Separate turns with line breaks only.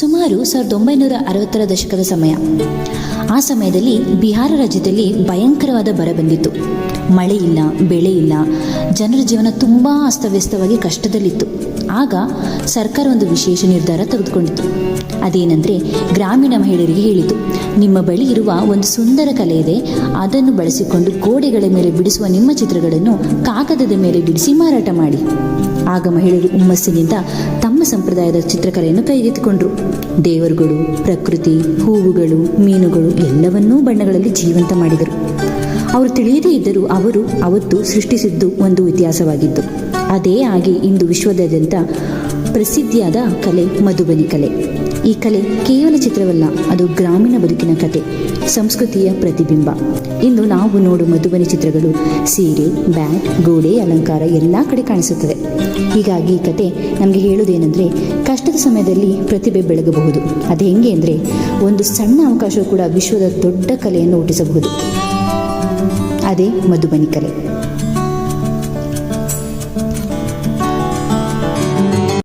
ಸುಮಾರು 1960ರ ದಶಕದ ಸಮಯ. ಆ ಸಮಯದಲ್ಲಿ ಬಿಹಾರ ರಾಜ್ಯದಲ್ಲಿ ಭಯಂಕರವಾದ ಬರ ಬಂದಿತ್ತು. ಮಳೆ ಇಲ್ಲ, ಬೆಳೆ ಇಲ್ಲ, ಜನರ ಜೀವನ ತುಂಬ ಅಸ್ತವ್ಯಸ್ತವಾಗಿ ಕಷ್ಟದಲ್ಲಿತ್ತು. ಆಗ ಸರ್ಕಾರ ಒಂದು ವಿಶೇಷ ನಿರ್ಧಾರ ತೆಗೆದುಕೊಂಡಿತು. ಅದೇನೆಂದರೆ, ಗ್ರಾಮೀಣ ಮಹಿಳೆಯರಿಗೆ ಹೇಳಿತು, ನಿಮ್ಮ ಬಳಿ ಇರುವ ಒಂದು ಸುಂದರ ಕಲೆ ಇದೆ, ಅದನ್ನು ಬಳಸಿಕೊಂಡು ಗೋಡೆಗಳ ಮೇಲೆ ಬಿಡಿಸುವ ನಿಮ್ಮ ಚಿತ್ರಗಳನ್ನು ಕಾಗದದ ಮೇಲೆ ಬಿಡಿಸಿ ಮಾರಾಟ ಮಾಡಿ. ಆಗ ಮಹಿಳೆಯರು ಹುಮ್ಮಸ್ಸಿನಿಂದ ತಮ್ಮ ಸಂಪ್ರದಾಯದ ಚಿತ್ರಕಲೆಯನ್ನು ಕೈಗೆತ್ತಿಕೊಂಡ್ರು. ದೇವರುಗಳು, ಪ್ರಕೃತಿ, ಹೂವುಗಳು, ಮೀನುಗಳು ಎಲ್ಲವನ್ನೂ ಬಣ್ಣಗಳಲ್ಲಿ ಜೀವಂತ ಮಾಡಿದರು. ಅವರು ತಿಳಿಯದೇ ಇದ್ದರೂ ಅವರು ಅವತ್ತು ಸೃಷ್ಟಿಸಿದ್ದು ಒಂದು ಇತಿಹಾಸವಾಗಿತ್ತು. ಅದೇ ಆಗಿ ಇಂದು ವಿಶ್ವದಾದ್ಯಂತ ಪ್ರಸಿದ್ಧಿಯಾದ ಕಲೆ ಮಧುಬನಿ ಕಲೆ. ಈ ಕಲೆ ಕೇವಲ ಚಿತ್ರವಲ್ಲ, ಅದು ಗ್ರಾಮೀಣ ಬದುಕಿನ ಕತೆ, ಸಂಸ್ಕೃತಿಯ ಪ್ರತಿಬಿಂಬ. ಇಂದು ನಾವು ನೋಡುವ ಮಧುಬನಿ ಚಿತ್ರಗಳು ಸೀರೆ, ಬ್ಯಾಗ್, ಗೋಡೆ ಅಲಂಕಾರ ಎಲ್ಲ ಕಡೆ ಕಾಣಿಸುತ್ತದೆ. ಹೀಗಾಗಿ ಈ ಕತೆ ನಮಗೆ ಹೇಳುವುದೇನೆಂದರೆ, ಕಷ್ಟದ ಸಮಯದಲ್ಲಿ ಪ್ರತಿಭೆ ಬೆಳಗಬಹುದು. ಅದು ಹೆಂಗೆ ಅಂದರೆ, ಒಂದು ಸಣ್ಣ ಅವಕಾಶ ಕೂಡ ವಿಶ್ವದ ದೊಡ್ಡ ಕಲೆಯನ್ನು ಹುಟ್ಟಿಸಬಹುದು. ಅದೇ ಮಧುಬನಿ ಕಲೆ.